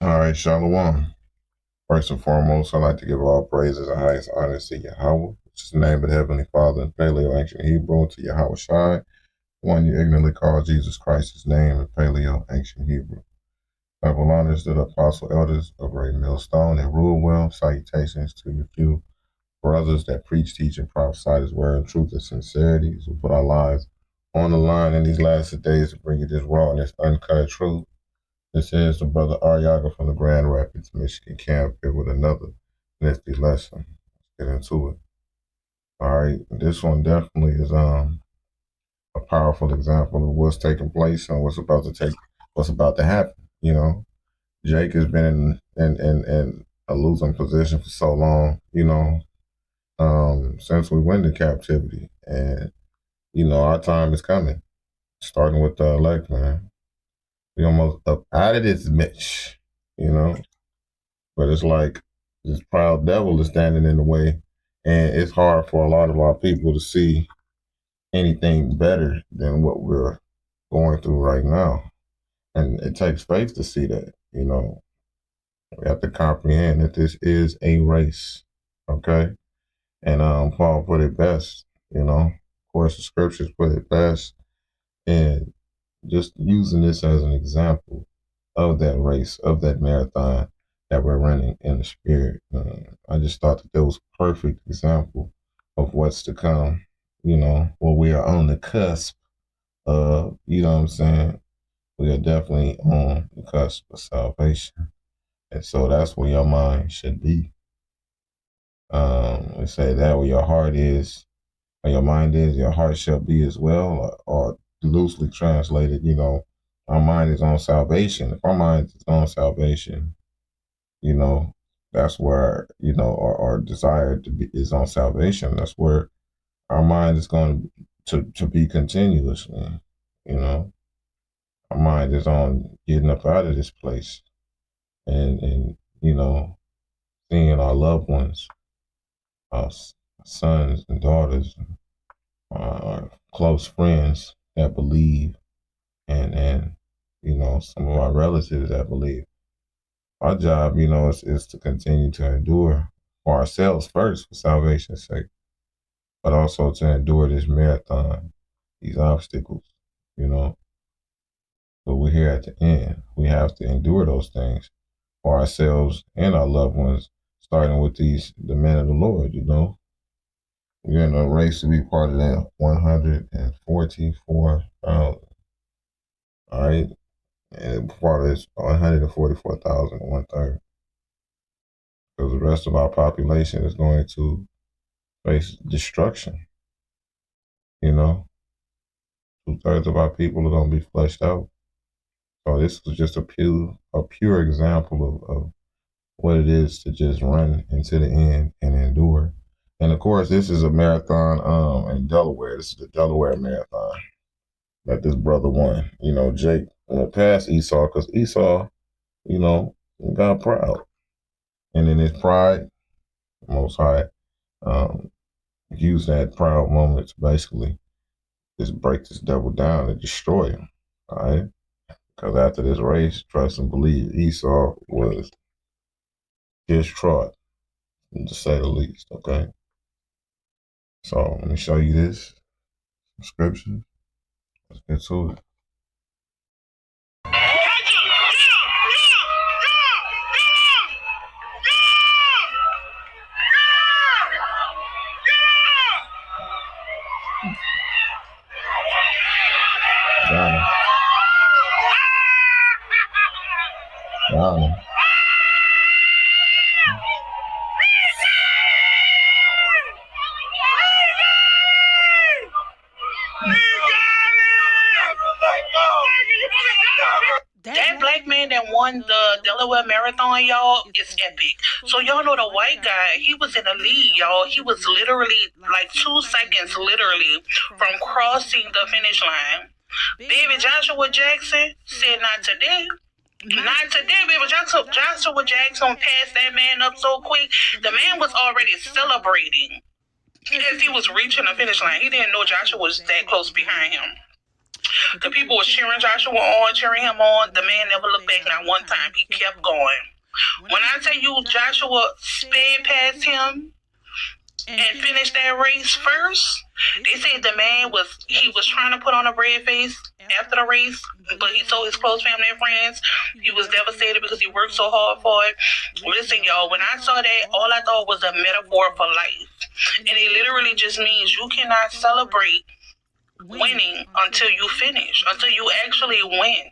All right, Shalom. First and foremost, I'd like to give all praises and highest honors to Yahweh, which is the name of the Heavenly Father in Paleo Ancient Hebrew, to Yahweh Shai, one you ignorantly call Jesus Christ's name in Paleo Ancient Hebrew. Double honors to the apostle elders of Great Millstone and rule well. Salutations to you few brothers that preach, teach, and prophesy His word in truth and sincerity, who put our lives on the line in these last days to bring you this raw and this uncut truth. This is the brother Ariaga from the Grand Rapids, Michigan camp here with another nifty lesson. Let's get into it. All right, this one definitely is a powerful example of what's taking place and what's about to happen. You know, Jake has been in a losing position for so long. Since we went into captivity, and our time is coming. Starting with the elect, man. We almost up out of this bitch. You know. But it's like this proud devil is standing in the way, and it's hard for a lot of our people to see anything better than what we're going through right now. And it takes faith to see that. We have to comprehend that this is a race, okay? And Paul put it best. Of course, the scriptures put it best, and just using this as an example of that race, of that marathon that we're running in the spirit. I just thought that was a perfect example of what's to come, where we are on the cusp of, you know what I'm saying? We are definitely on the cusp of salvation. And so that's where your mind should be. We say that where your heart is, where your mind is, your heart shall be as well, or loosely translated, our mind is on salvation. If our mind is on salvation, you know, that's where, our desire to be is on salvation. That's where our mind is going to be continuously, you know. Our mind is on getting up out of this place and seeing our loved ones, our sons and daughters, our close friends that believe and some of our relatives that believe. Our job, is to continue to endure for ourselves first, for salvation's sake, but also to endure this marathon, these obstacles, you know. But we're here at the end. We have to endure those things for ourselves and our loved ones, starting with the men of the Lord, We're in a race to be part of that 144,000. All right. And part of this 144,000 1/3. Because the rest of our population is going to face destruction. 2/3 of our people are going to be fleshed out. So this was just a pure example of what it is to just run into the end and endure. And of course, this is a marathon in Delaware. This is the Delaware Marathon that this brother won. Jake passed Esau because Esau, you know, got proud. And in his pride, Most High um, used that proud moment to basically just break this devil down and destroy him. All right. Because after this race, trust and believe, Esau was distraught, to say the least. Okay. So let me show you this scripture. Let's get to it. Got him. Got him. That black man that won the Delaware Marathon, y'all, is epic. So y'all know the white guy, he was in the lead, y'all. He was literally like 2 seconds, literally, from crossing the finish line. Baby Joshua Jackson said, "Not today." Not today, baby. Joshua Jackson passed that man up so quick. The man was already celebrating as he was reaching the finish line. He didn't know Joshua was that close behind him. The people were cheering Joshua on, cheering him on. The man never looked back not one time. He kept going. When I tell you Joshua sped past him and finished that race first, they said the man was trying to put on a brave face after the race, but he told his close family and friends he was devastated because he worked so hard for it. Listen, y'all, when I saw that, all I thought was a metaphor for life. And it literally just means you cannot celebrate winning until you finish, until you actually win.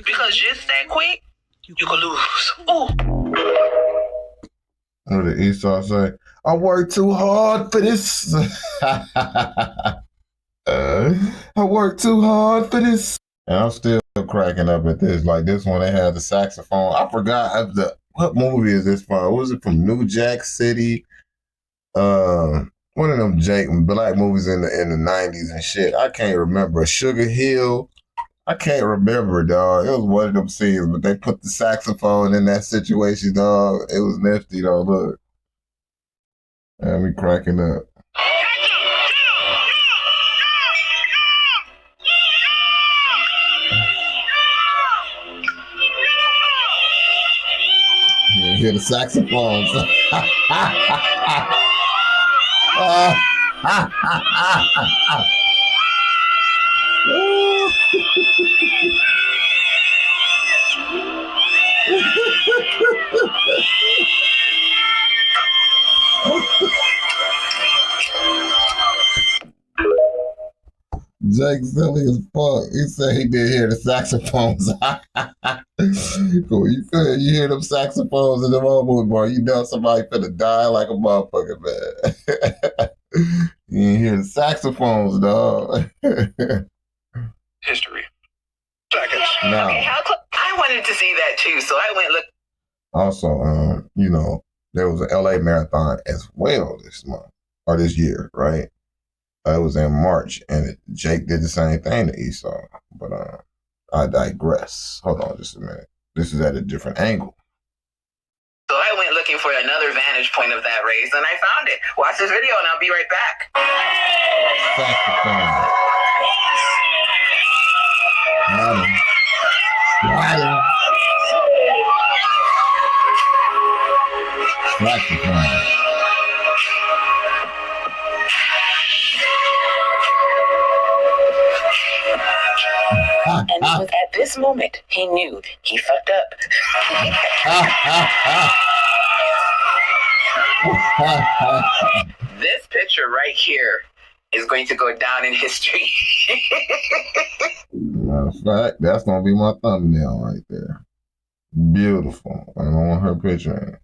Because just that quick, you could lose. Ooh. What did Esau say? I worked too hard for this. I worked too hard for this. And I'm still cracking up at this. Like this one, they had the saxophone. I forgot what movie is this from? Was it from New Jack City? One of them black movies in the 90s and shit. I can't remember. Sugar Hill. I can't remember, dog. It was one of them scenes, but they put the saxophone in that situation, dog. It was nifty, though. Look. And we cracking up. You hear the saxophones. Jake silly as fuck. He said he did hear the saxophones. Cool. You hear them saxophones in the moment, boy. You know somebody finna die like a motherfucker, man. You didn't hear the saxophones, dog. History. Seconds. No. Okay, I wanted to see that too, so I went look. Also, there was an LA marathon as well this month or this year, right? It was in March, and Jake did the same thing to Esau. But I digress. Hold on just a minute. This is at a different angle. So I went looking for another vantage point of that race, and I found it. Watch this video, and I'll be right back. Saxophone. Saxophone. And it was at this moment he knew he fucked up. This picture right here is going to go down in history. Matter of fact, that's gonna be my thumbnail right there. Beautiful. I don't want her picture in it.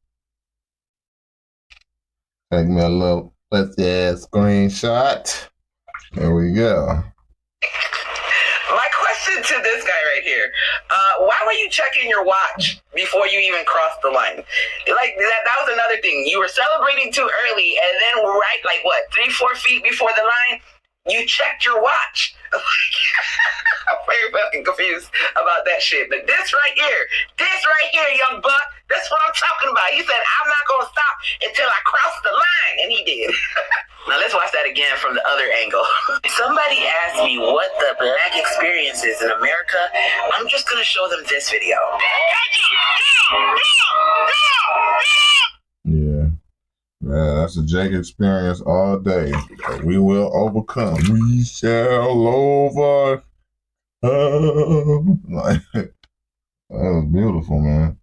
Take me a little screenshot. There we go. My question to this guy right here, why were you checking your watch before you even crossed the line? Like that was another thing. You were celebrating too early, and then right, 3-4 feet before the line, you checked your watch. I'm very fucking confused about that shit. But this right here, young buck, that's what I'm talking about. He said, I'm not going to stop until I cross the line. And he did. Now let's watch that again from the other angle. Somebody asked me what the black experience is in America. I'm just going to show them this video. Yeah, that's a Jake experience all day. We will overcome. We shall overcome. Like, that was beautiful, man.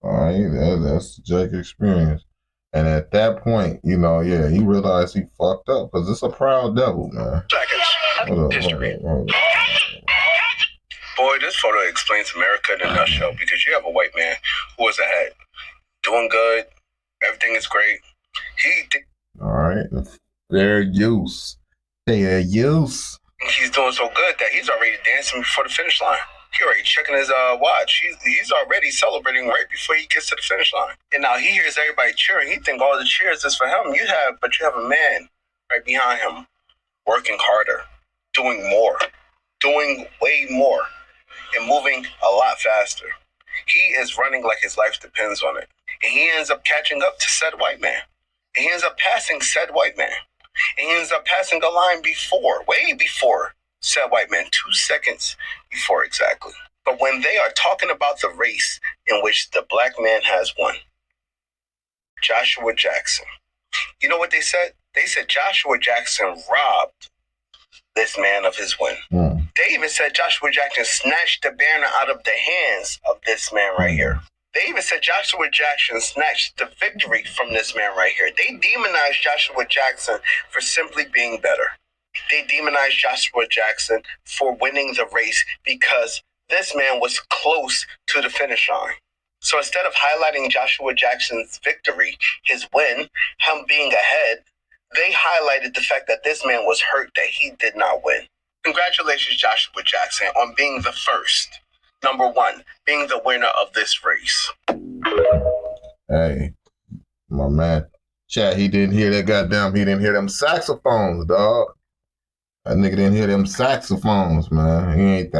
All right, that's the Jake experience. And at that point, he realized he fucked up because it's a proud devil, man. Seconds. History. Boy, this photo explains America in a nutshell because you have a white man who is ahead, doing good, everything is great. All right, fair use. He's doing so good that he's already dancing before the finish line. He already checking his watch. He's already celebrating right before he gets to the finish line. And now he hears everybody cheering. He think all the cheers is for him. You have a man right behind him, working harder, doing more, doing way more, and moving a lot faster. He is running like his life depends on it. And he ends up catching up to said white man. And he ends up passing said white man. And he ends up passing a line way before Said white man 2 seconds before exactly. But when they are talking about the race in which the black man has won, Joshua Jackson, you know what they said? They said Joshua Jackson robbed this man of his win. They even said Joshua Jackson snatched the banner out of the hands of this man right here. They even said Joshua Jackson snatched the victory from this man right here. They demonized Joshua Jackson for simply being better. They demonized Joshua Jackson for winning the race because this man was close to the finish line. So instead of highlighting Joshua Jackson's victory, his win, him being ahead, they highlighted the fact that this man was hurt, that he did not win. Congratulations, Joshua Jackson, on being the first. Number one, being the winner of this race. Hey, my man. Chat, he didn't hear them saxophones, dog. That nigga didn't hear them saxophones, man. He ain't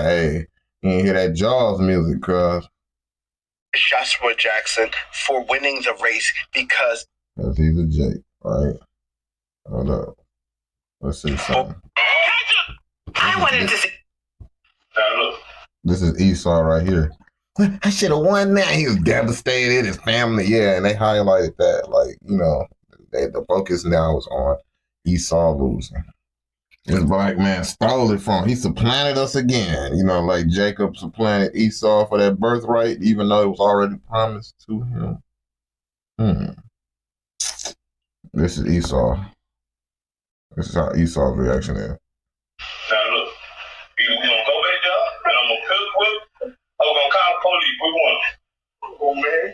hear that Jaws music, cuz. Joshua Jackson for winning the race because... That's either Jake, right? Hold up. Let's see something. I wanted to see... This is Esau right here. I should have won that. He was devastated, his family, yeah, and they highlighted that. Like, you know, the focus now is on Esau losing. This black man stole it from him. He supplanted us again. You know, like Jacob supplanted Esau for that birthright, even though it was already promised to him. This is Esau. This is how Esau's reaction is. Now look, we gonna go back there, and I'm gonna cook with, I'm gonna call the police. We won. Oh man.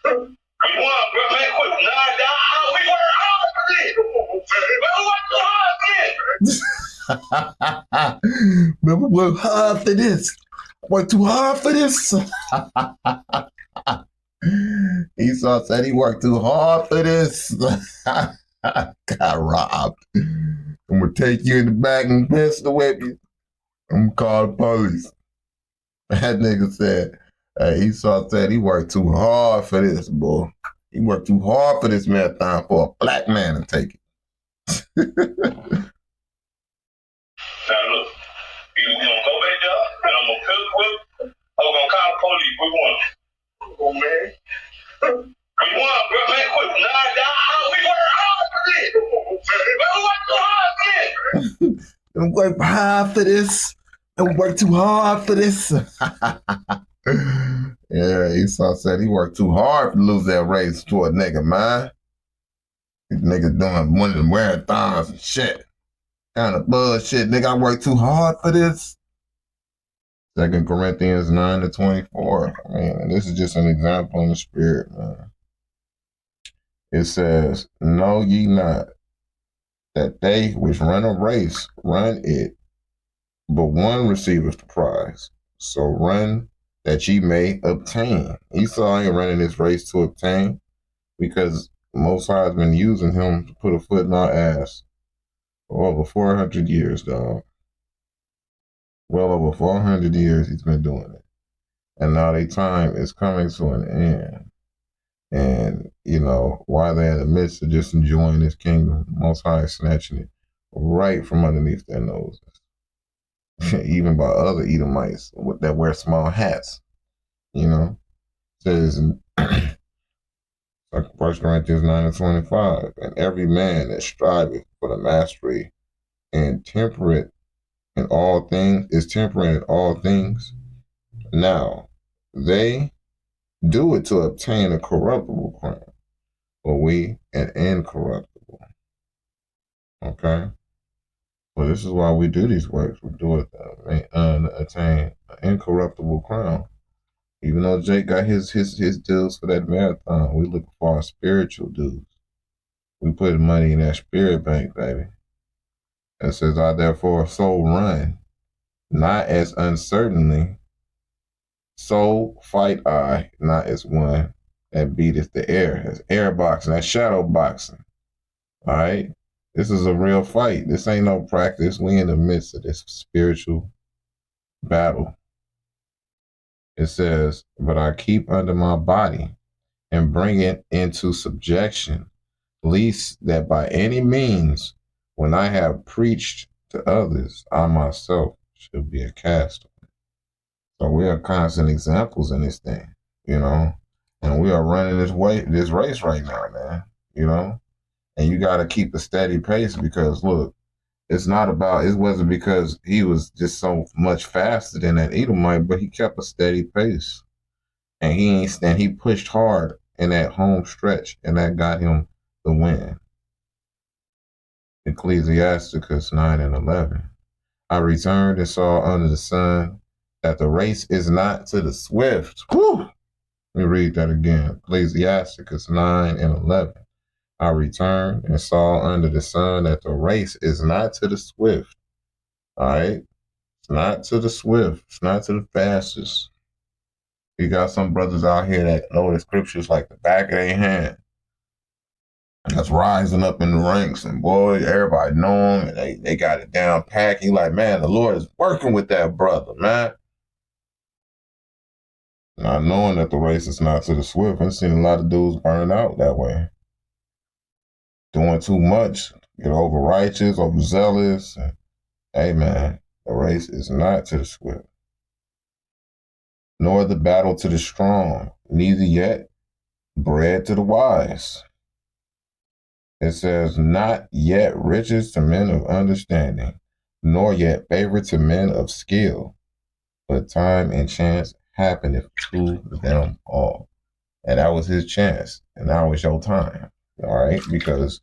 We won, bro, man, quick. Nah, we worked hard for this. Man, we worked hard for this. Worked too hard for this. Esau said he worked too hard for this. Got robbed. I'm gonna take you in the back and pistol whip you. I'm gonna call the police. That nigga said, Esau said he worked too hard for this, boy. He worked too hard for this marathon for a black man to take it. Now look, we gonna go back there, and I'm gonna cook with, I'm gonna call the police. We won. Oh man. We won, bro, man, quick. Nah, we worked hard for this. We worked too hard for this. We worked hard for this. And worked too hard for this. Yeah, Esau said he worked too hard to lose that race to a nigga, man. These niggas doing one of the marathons and shit. Kind of bullshit, nigga. I worked too hard for this. 2 Corinthians 9-24. I mean, and this is just an example in the spirit, man. It says, know ye not that they which run a race run it, but one receiveth the prize. So run that ye may obtain. Esau ain't running this race to obtain, because Most High has been using him to put a foot in our ass for over 400 years, dog. Well over 400 years he's been doing it. And now their time is coming to an end. And, you know, while they're in the midst of just enjoying this kingdom, Most High is snatching it right from underneath their noses. Even by other Edomites that wear small hats, you know. It says in 1 Corinthians 9-25, and every man that striveth for the mastery and temperate in all things is temperate in all things. Now they do it to obtain a corruptible crown, but we an incorruptible. Okay? Well, this is why we do these works. We do it to attain an incorruptible crown. Even though Jake got his deals for that marathon, we look for our spiritual dues. We put money in that spirit bank, baby. It says, I therefore so run, not as uncertainly, so fight I, not as one that beateth the air. That's air boxing, that's shadow boxing. All right? This is a real fight. This ain't no practice. We in the midst of this spiritual battle. It says, but I keep under my body and bring it into subjection, lest that by any means, when I have preached To others, I myself should be a castaway. So we are constant examples in this thing, you know, and we are running this race right now, man, you know, and you got to keep a steady pace because look, it's not about, it wasn't because he was just so much faster than that Edomite, but he kept a steady pace and he pushed hard in that home stretch and that got him the win. Ecclesiasticus 9 and 11. I returned and saw under the sun that the race is not to the swift. Whew. Let me read that again. Ecclesiasticus 9 and 11. I returned and saw under the sun that the race is not to the swift. All right? It's not to the swift. It's not to the fastest. You got some brothers out here that know the scriptures like the back of their hand. That's rising up in the ranks, and boy, everybody know them, and they got it down packed. You like, man, the Lord is working with that brother, man. Not knowing that the race is not to the swift. I've seen a lot of dudes burn out that way. Doing too much, get over righteous, overzealous. And, hey, man, the race is not to the swift. Nor the battle to the strong, neither yet bread to the wise. It says, not yet riches to men of understanding, nor yet favor to men of skill, but time and chance happeneth to them all. And that was his chance, and now it's your time, all right? Because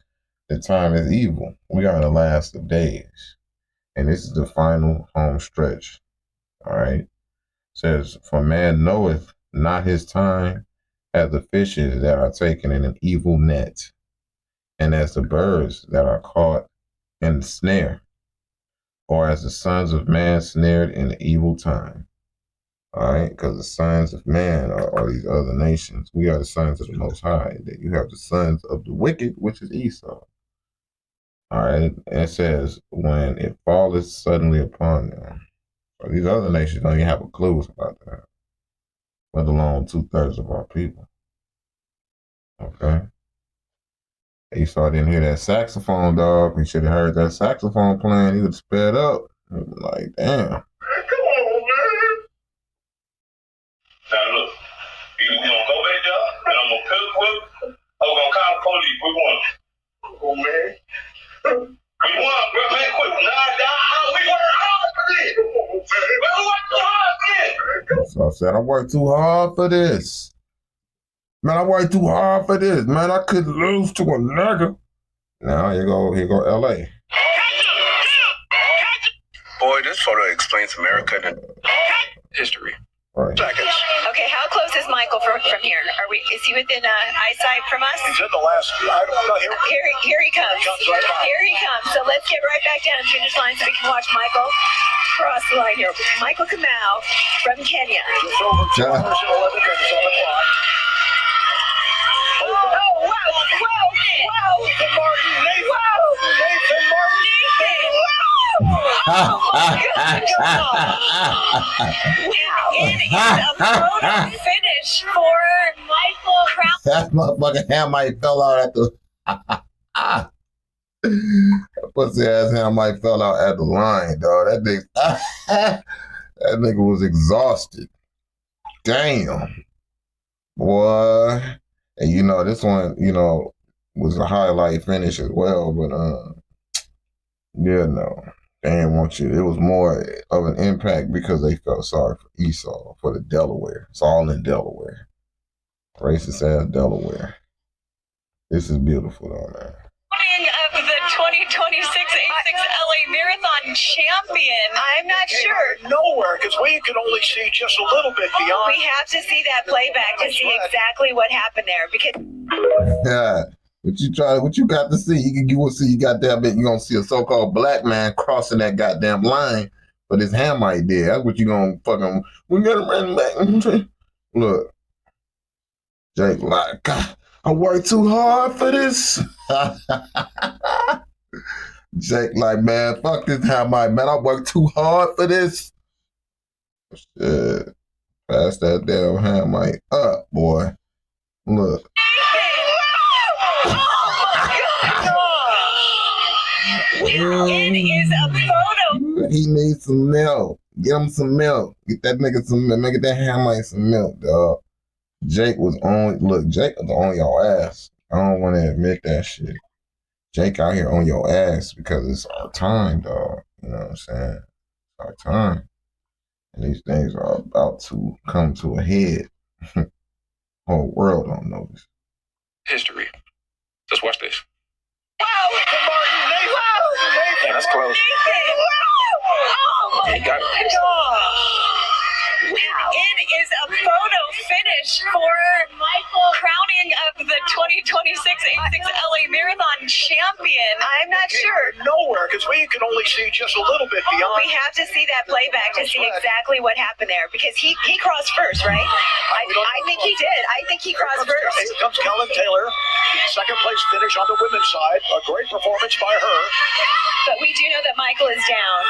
the time is evil. We are in the last of days, and this is the final home stretch, all right? It says, for man knoweth not his time as the fishes that are taken in an evil net, and as the birds that are caught in the snare, or as the sons of man snared in the evil time. All right, because the sons of man are these other nations. We are the sons of the Most High. Then you have the sons of the wicked, which is Esau. All right, and it says, when it falleth suddenly upon them. So these other nations don't even have a clue about that, let alone 2/3 of our people. Okay. Esau didn't hear that saxophone, dog. He should have heard that saxophone playing. He would have sped up. Like, damn. Come on, man. Now look, either we gonna go back there and I'm gonna cook with, or we're gonna call the police. We want. Oh man. We want, bro, man, quick. Nah, we work hard for this. We work too hard for this. So I said, I worked too hard for this. Man, I worked too hard for this. Man, I couldn't lose to a nigga. Now here go LA. Boy, this photo explains America and history. Right. Seconds. Okay, how close is Michael from here? Is he within eyesight from us? He's in the last. I don't know. Here he comes. Here he comes. So let's get right back down to finish line so we can watch Michael cross the line here. Michael Kamau from Kenya. Just over 2 hours and 11 minutes on the clock. Oh, wow. Nathan Martin. Oh, my gosh. It is a photo finish for Michael Crown. That motherfucking Hamite fell out at the pussy ass Hamite fell out at the line, dog. That nigga was exhausted. Damn. Boy. And you know, this one, you know, was a highlight finish as well, but yeah, no. They didn't want you. It was more of an impact because they felt sorry for Esau, for the Delaware. It's all in Delaware. Racist ass Delaware. This is beautiful though, man. Of the 2026 A6 LA Marathon champion. I'm not sure. Nowhere, because we can only see just a little bit beyond. We have to see that playback to see exactly what happened there. Because Yeah. What you got to see? You will see you got that bit. You're gonna see a so-called black man crossing that goddamn line, but his Hamite did. That's what you gonna fucking. We gotta run back. Look, Jake, like, God, I worked too hard for this. Jake, like, man, fuck this Hamite, man. I worked too hard for this. Shit, pass that damn Hamite up, boy. Look. it is a milk. He needs some milk. Get him some milk. Get that nigga some milk. Get that Hamlet some milk, dog. Jake was on. Look, Jake was on your ass. I don't want to admit that shit. Jake out here on your ass because it's our time, dog. You know what I'm saying? It's our time. And these things are about to come to a head. Whole world don't know this. History. Just watch this. Wow! Yeah, that's close. Oh my He got it. God! Wow. It is a photo finish for crowning of the 2026 86 LA Marathon champion. I'm not sure. Nowhere, because we can only see just a little bit beyond. We have to see that playback to see exactly what happened there, because he crossed first, right? I think he did. I think he crossed first. Here comes Kellen Taylor. Second place finish on the women's side. A great performance by her. But we do know that Michael is down.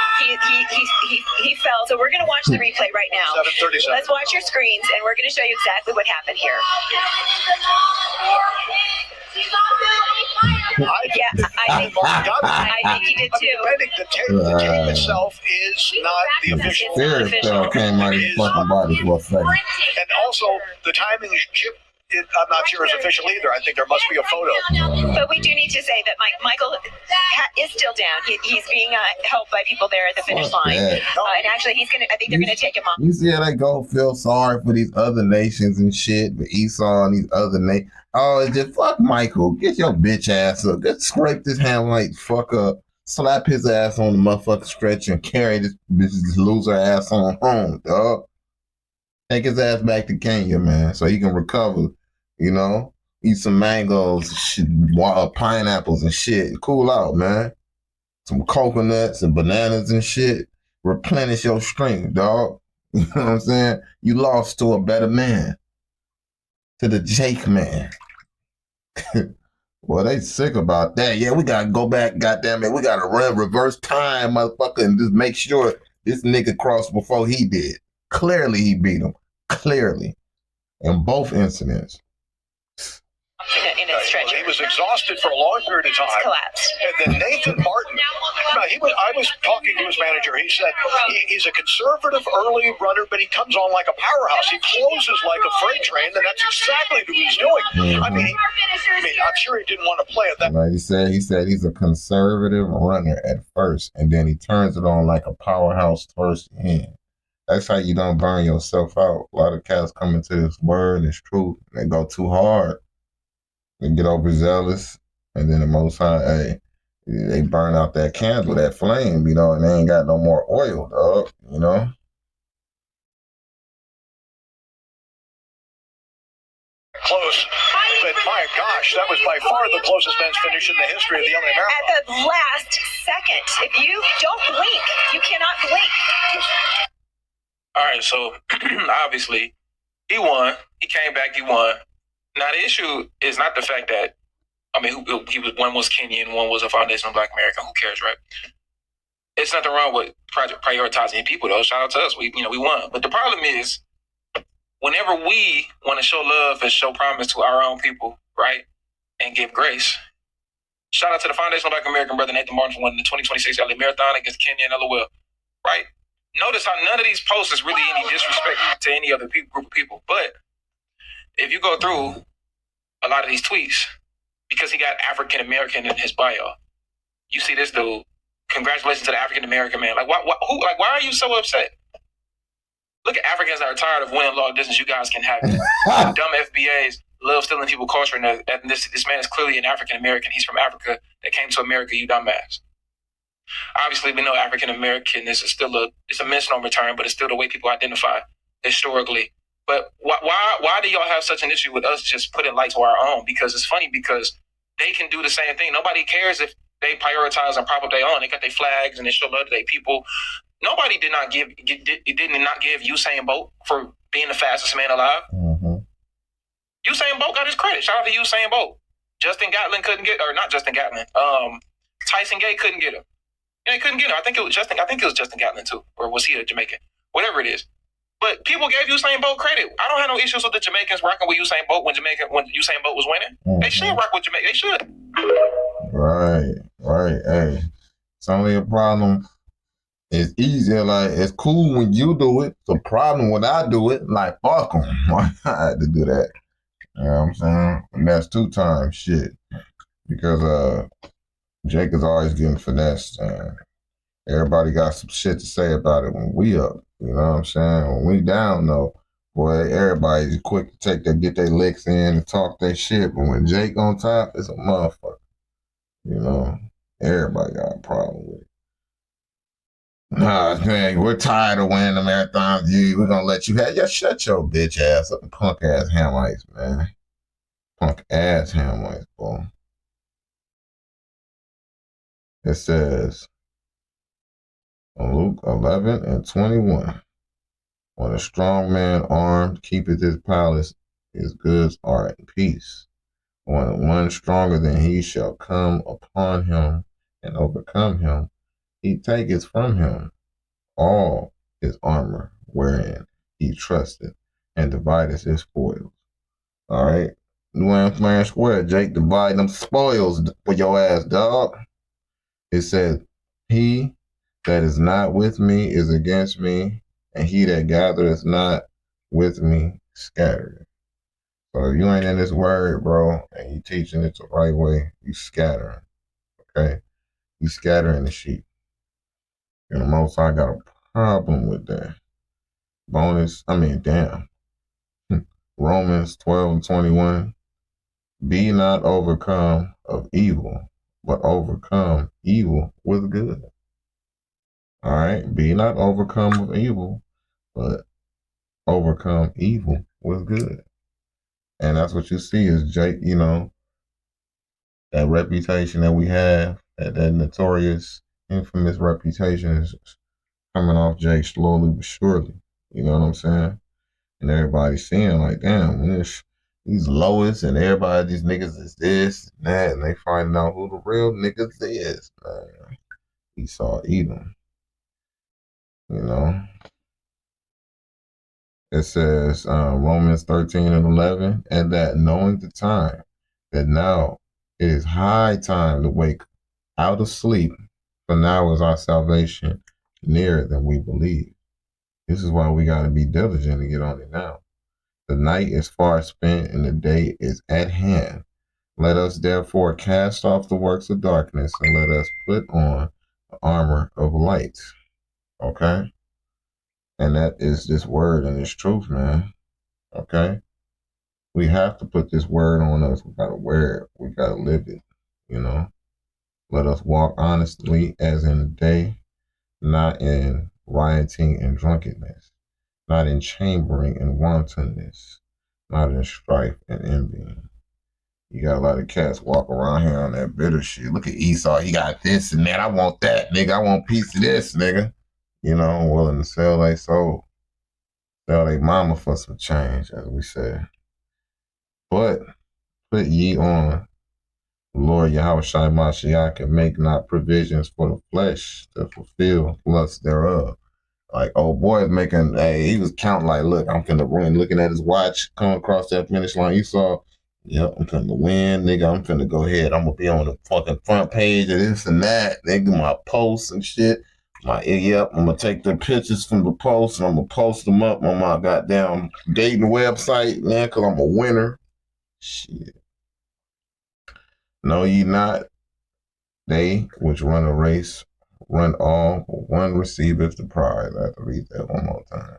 He fell. So we're going to watch the replay right now. 7:37. Let's watch your screens, and we're going to show you exactly what happened here. I think he did too. The tape itself is not the official. Spirit spell came out of his fucking body for a second. And also, the timing is chipped. I'm not sure is official either. I think there must be a photo. But we do need to say that Michael is still down. He's being helped by people there at the finish line. And actually, I think they're going to take him off. You see how they go feel sorry for these other nations and shit, but Esau and these other nations. Oh, it's just fuck Michael. Get your bitch ass up. Just scrape this Hamlet fuck up. Slap his ass on the motherfucking stretcher and carry this loser ass on home, dog. Take his ass back to Kenya, man, so he can recover. You know, eat some mangoes, shit, pineapples and shit. Cool out, man. Some coconuts and bananas and shit. Replenish your strength, dog. You know what I'm saying? You lost to a better man. To the Jake man. Well, they sick about that. Yeah, we gotta go back, goddamn it. We gotta run reverse time, motherfucker, and just make sure this nigga crossed before he did. Clearly he beat him. Clearly. In both incidents. In a stretcher. He was exhausted for a long period of time. Collapsed. And then Nathan Martin. I was talking to his manager. He said he's a conservative early runner, but he comes on like a powerhouse. He closes like a freight train, and that's exactly what he's doing. Mm-hmm. I mean, I'm sure he didn't want to play it that. Like he said he's a conservative runner at first, and then he turns it on like a powerhouse towards the end. That's how you don't burn yourself out. A lot of cats come into this word and it's true. They go too hard. They get overzealous, and then the Most High, hey, they burn out that candle, that flame, you know, and they ain't got no more oil, dog, you know? Close. But my gosh, that was by far the closest men's finish in the history of the LA Marathon. At the last second. If you don't blink, you cannot blink. All right, so obviously he won. He came back, he won. Now, the issue is not the fact that, one was Kenyan, one was a foundational Black American. Who cares, right? It's nothing wrong with prioritizing people, though. Shout out to us. We won. But the problem is, whenever we want to show love and show promise to our own people, right, and give grace, shout out to the foundational Black American brother Nathan Martin for winning the 2026 LA Marathon against Kenya and LOL, right? Notice how none of these posts is really any disrespect to any other group of people. But if you go through a lot of these tweets, because he got African American in his bio, you see this dude. Congratulations to the African American man. Like, why are you so upset? Look at Africans that are tired of winning long distance. You guys can have it. Dumb FBAs love stealing people culture, and this man is clearly an African American. He's from Africa that came to America. You dumbass. Obviously, we know African American is it's a misnomer term, but it's still the way people identify historically. But why do y'all have such an issue with us just putting light to our own? Because it's funny because they can do the same thing. Nobody cares if they prioritize and prop up their own. They got their flags and they show love to their people. Nobody did not give Usain Bolt for being the fastest man alive. Mm-hmm. Usain Bolt got his credit. Shout out to Usain Bolt. Justin Gatlin couldn't get, or not Justin Gatlin. Tyson Gay couldn't get him. Yeah, he couldn't get him. I think it was Justin Gatlin too, or was he a Jamaican? Whatever it is. But people gave Usain Bolt credit. I don't have no issues with the Jamaicans rocking with Usain Bolt when Usain Bolt was winning. Mm-hmm. They should rock with Jamaica. They should. Right. Hey, it's only a problem It's easier, like, it's cool when you do it. It's a problem when I do it. Like, fuck them. Why I had to do that? You know what I'm saying? And that's 2 times shit. Because Jake is always getting finessed. Everybody got some shit to say about it when we up. You know what I'm saying? When we down, though, boy, everybody's quick to get their licks in and talk their shit. But when Jake on top, it's a motherfucker. You know? Everybody got a problem with it. Nah, man, we're tired of winning the marathons. We're gonna let you have. Just shut your bitch ass up, punk ass Hamites, man. Punk ass Hamites, boy. It says Luke 11:21. When a strong man armed keepeth his palace, his goods are in peace. When one stronger than he shall come upon him and overcome him, he taketh from him all his armor wherein he trusted, and divideth his spoils. All right. New Amsterdam Square, Jake dividing them spoils for your ass, dog. It says, he that is not with me is against me, and he that gathereth not with me scattereth. So if you ain't in this word, bro, and you teaching it the right way, you scattering. Okay? You scattering the sheep. And the Most High got a problem with that. Damn. Romans 12:21. Be not overcome of evil, but overcome evil with good. All right? Be not overcome of evil, but overcome evil with good. And that's what you see is Jake, you know, that reputation that we have, that notorious, infamous reputation is coming off Jake slowly but surely. You know what I'm saying? And everybody's seeing like, damn, these lowest and everybody, these niggas is this and that, and they finding out who the real niggas is, man. Esau Edom. You know? It says Romans 13:11, and that knowing the time, that now it is high time to wake out of sleep, for now is our salvation nearer than we believe. This is why we got to be diligent to get on it now. The night is far spent and the day is at hand. Let us therefore cast off the works of darkness and let us put on the armor of light. Okay? And that is this word and this truth, man. Okay? We have to put this word on us. We got to wear it. We got to live it. You know? Let us walk honestly as in the day, not in rioting and drunkenness, not in chambering and wantonness, not in strife and envying. You got a lot of cats walk around here on that bitter shit. Look at Esau. He got this and that. I want that, nigga. I want a piece of this, nigga. You know, willing to sell their soul. Sell their mama for some change, as we say. But put ye on the Lord Yahushua Mashiach and make not provisions for the flesh to fulfill lust thereof. Like, old boy is making, he was counting like, look, I'm finna win. Looking at his watch, coming across that finish line. Esau, yep, I'm finna win, nigga. I'm finna go ahead. I'm gonna be on the fucking front page of this and that. Nigga, my posts and shit. I'm gonna take the pictures from the posts and I'm gonna post them up on my goddamn dating website, man, because I'm a winner. Shit. Know ye not, they which run a race run all, but one receiveth the prize. I have to read that one more time.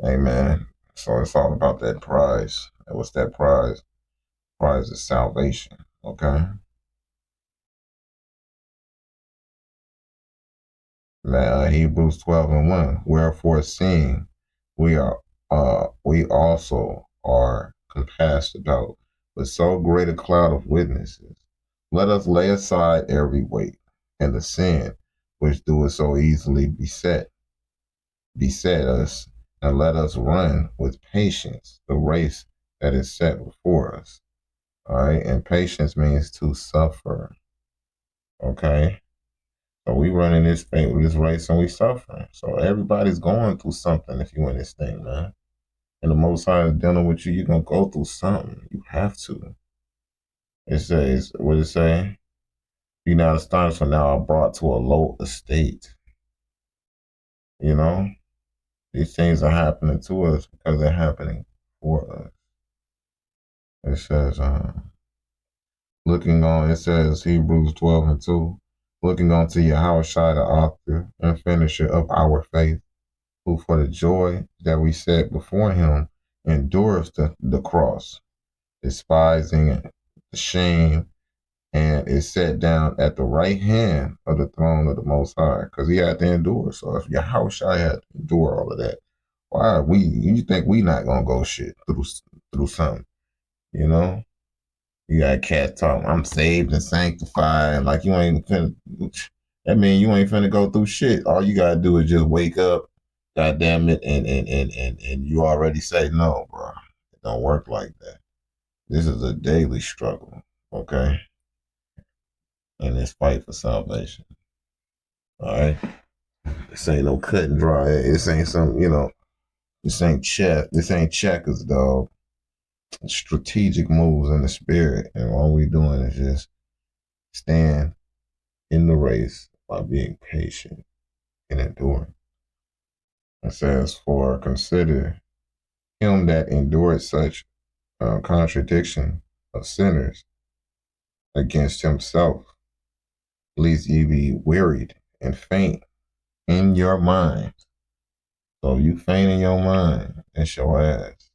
Amen. So it's all about that prize. And what's that prize? Prize is salvation. Okay. Now Hebrews 12:1. Wherefore, seeing we also are compassed about with so great a cloud of witnesses, let us lay aside every weight and the sin which doeth so easily beset us, and let us run with patience the race that is set before us. All right, and patience means to suffer. Okay, so we running this race and we suffering. So everybody's going through something if you in this thing, man. And the Most High is dealing with you. You're gonna go through something. You have to. It says, what it say? Be not astonished, for now I'm brought to a low estate. You know, these things are happening to us because they're happening for us. It says, it says Hebrews 12:2, looking on to Yahushua, the author and finisher of our faith, who for the joy that we set before him endures the cross, despising the shame, and is set down at the right hand of the throne of the Most High, because he had to endure. So if Yahushua had to endure all of that, why are we? You think we not gonna go shit through something? You know, you got cat talk. I'm saved and sanctified. Like you ain't finna. That mean you ain't finna go through shit. All you gotta do is just wake up, God damn it, and you already say no, bro. It don't work like that. This is a daily struggle, okay? In this fight for salvation. All right? This ain't no cut and dry. This ain't some, this ain't chess. This ain't checkers, dog. Strategic moves in the spirit. And all we doing is just stand in the race by being patient and enduring. It says, for consider him that endured such contradiction of sinners against himself, lest ye be wearied and faint in your mind. So you faint in your mind, it's your ass,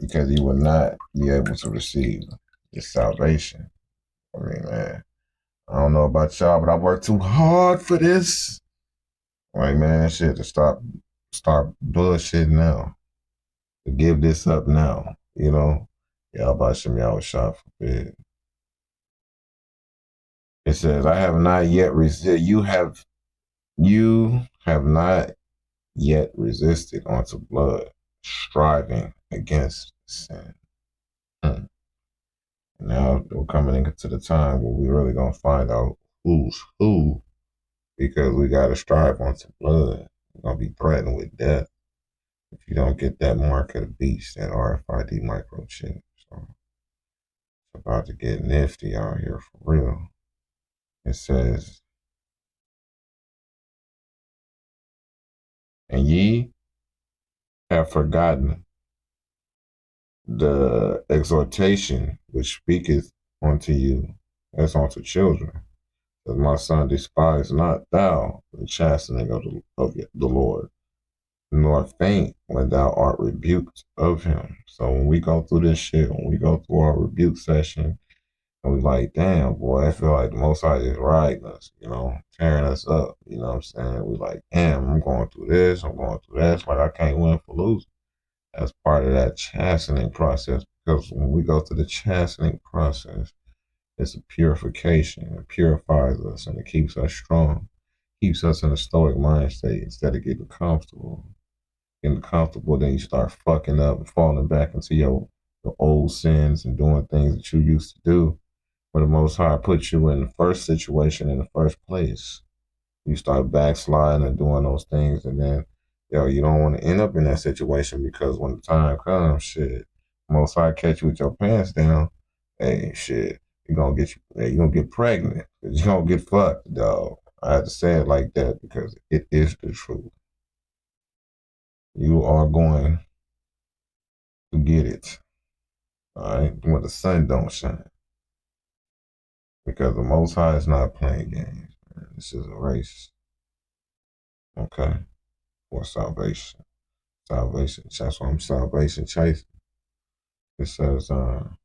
because you will not be able to receive this salvation. I mean, man, I don't know about y'all, but I worked too hard for this. Like, man, shit, to start bullshitting now, to give this up now, Y'all about some y'all shot forbid. It says, I have not yet resisted. You have not yet resisted unto blood, striving against sin. Now we're coming into the time where we're really gonna find out who's who, because we gotta strive unto blood. We're gonna be threatened with death if you don't get that mark of the beast, that RFID microchip. So it's about to get nifty out here for real. It says, and ye have forgotten the exhortation which speaketh unto you as unto children. That my son, despise not thou the chastening of the Lord, nor faint when thou art rebuked of him. So when we go through this shit, when we go through our rebuke session, and we like, damn, boy, I feel like the Most High is riding us, tearing us up, you know what I'm saying? We like, damn, I'm going through this, I'm going through that. It's like I can't win for losing. That's part of that chastening process, because when we go through the chastening process, it's a purification. It purifies us and it keeps us strong, keeps us in a stoic mind state instead of getting comfortable. Getting comfortable, then you start fucking up and falling back into your old sins and doing things that you used to do. But the Most High put you in the first situation in the first place. You start backsliding and doing those things, and then you don't want to end up in that situation, because when the time comes, shit, Most High catch you with your pants down, hey, shit, you're gonna get pregnant. You're gonna get fucked, dog. I had to say it like that because it is the truth. You are going to get it. All right, when the sun don't shine, because the Most High is not playing games. Man. This is a race. Okay, for salvation. Salvation. That's why I'm salvation chasing. It says, for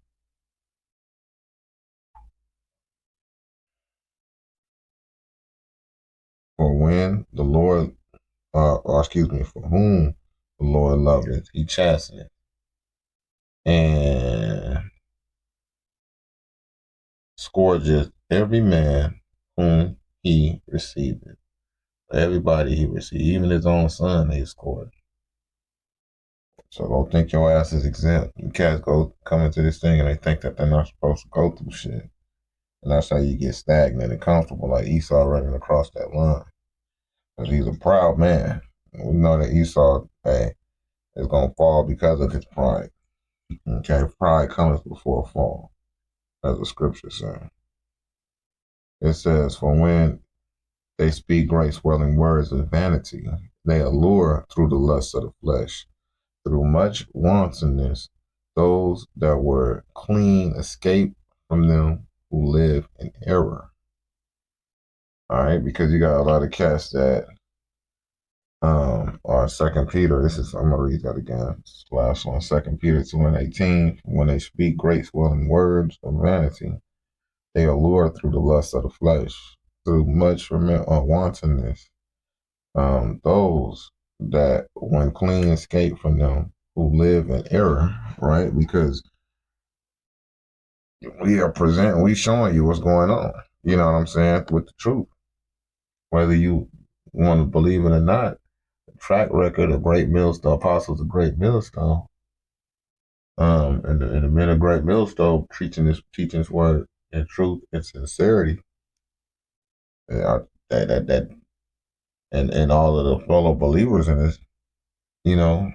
when the Lord, for whom the Lord loveth, he chasteneth, and scourgeth every man whom he receiveth. Everybody he received, even his own son, he scourged. So don't think your ass is exempt. You cats come into this thing and they think that they're not supposed to go through shit. And that's how you get stagnant and comfortable, like Esau running across that line. Because he's a proud man. And we know that Esau, is going to fall because of his pride. Okay, pride comes before a fall, as the scripture says. It says, for when they speak great swelling words of vanity, they allure through the lust of the flesh. Through much wantonness, those that were clean escape from them who live in error. All right, because you got a lot of cats that or 2 Peter, I'm gonna read that again. This last one, 2 Peter 2:18. When they speak great swelling words of vanity, they allure through the lust of the flesh, through much wantonness. Those that when clean escape from them who live in error, right? Because we showing you what's going on. You know what I'm saying? With the truth. Whether you want to believe it or not, the track record of Great Millstone, Apostles of Great Millstone, and the men of Great Millstone teaching this word in truth and sincerity, that and all of the fellow believers in this, you know,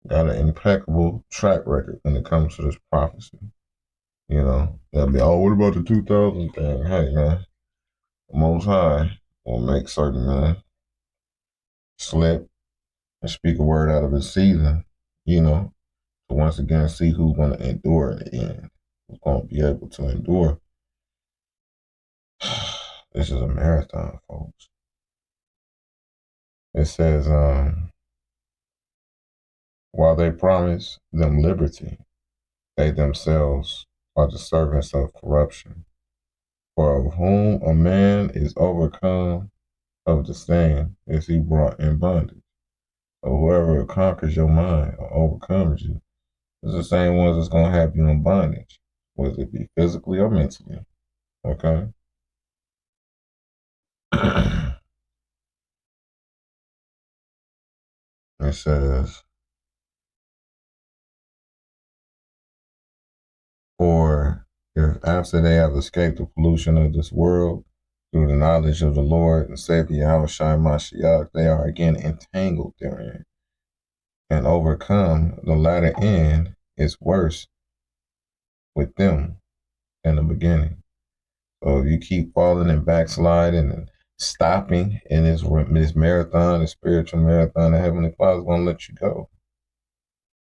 got an impeccable track record when it comes to this prophecy. You know, they'll be, oh, what about the 2000 thing? Hey, man, the Most High will make certain man slip and speak a word out of his season, you know, to once again see who's going to endure in the end, who's going to be able to endure. This is a marathon, folks. It says, while they promise them liberty, they themselves are the servants of corruption. For of whom a man is overcome, of the same is he brought in bondage. So whoever conquers your mind or overcomes you is the same ones that's going to have you in bondage, whether it be physically or mentally. Okay? It says, for if after they have escaped the pollution of this world through the knowledge of the Lord and Savior Yahushua Mashiach, they are again entangled therein and overcome, the latter end is worse with them than the beginning. So if you keep falling and backsliding and stopping in this marathon, the spiritual marathon, the Heavenly Father's going to let you go.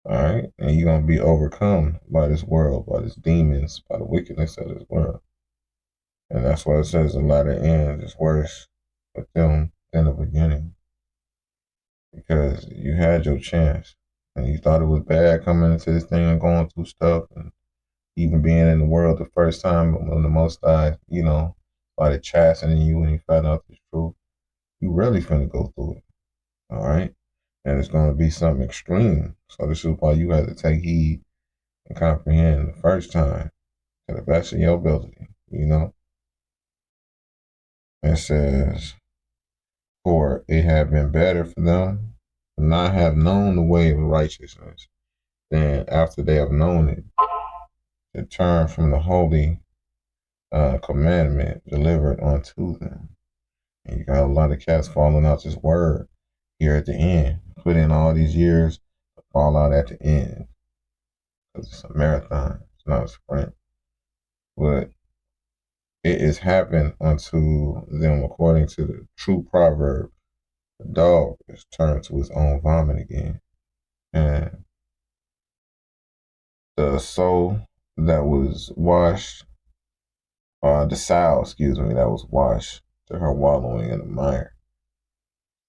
All right? And you're going to be overcome by this world, by these demons, by the wickedness of this world. And that's why it says the latter end is worse with them than the beginning. Because you had your chance and you thought it was bad coming into this thing and going through stuff and even being in the world the first time when the Most High, you know, started chastening you when you found out the truth. You really finna go through it. All right? And it's going to be something extreme. So this is why you have to take heed and comprehend the first time to the best of your ability, you know? It says, for it had been better for them to not have known the way of righteousness than after they have known it, to turn from the holy commandment delivered unto them. And you got a lot of cats falling out this word here at the end. Put in all these years, fall out at the end. Because it's a marathon, it's not a sprint. But it is happened unto them according to the true proverb. The dog is turned to his own vomit again. And the soul that was washed, the sow, that was washed to her wallowing in the mire.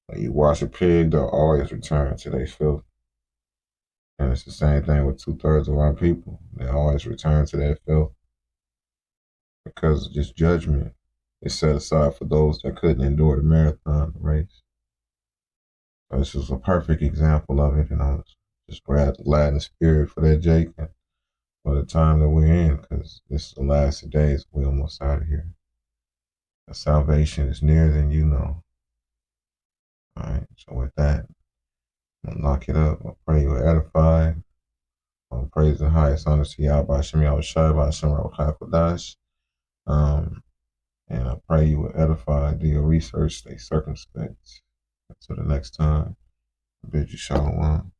When you wash a pig, they'll always return to their filth. And it's the same thing with 2/3 of our people. They always return to their filth because this judgment is set aside for those that couldn't endure the marathon race. So this is a perfect example of it, and I was just glad in the spirit for that, Jake, and for the time that we're in, because this is the last of days. We're almost out of here. The salvation is nearer than you know. All right, so with that, I'm gonna knock it up. I pray you are edified. I'll praise the highest honor to Yahweh Hashem Yahushua, Hashem Rabbah Kodash. And I pray you will edify, do your research, stay circumspect. Until the next time, I bid you shalom.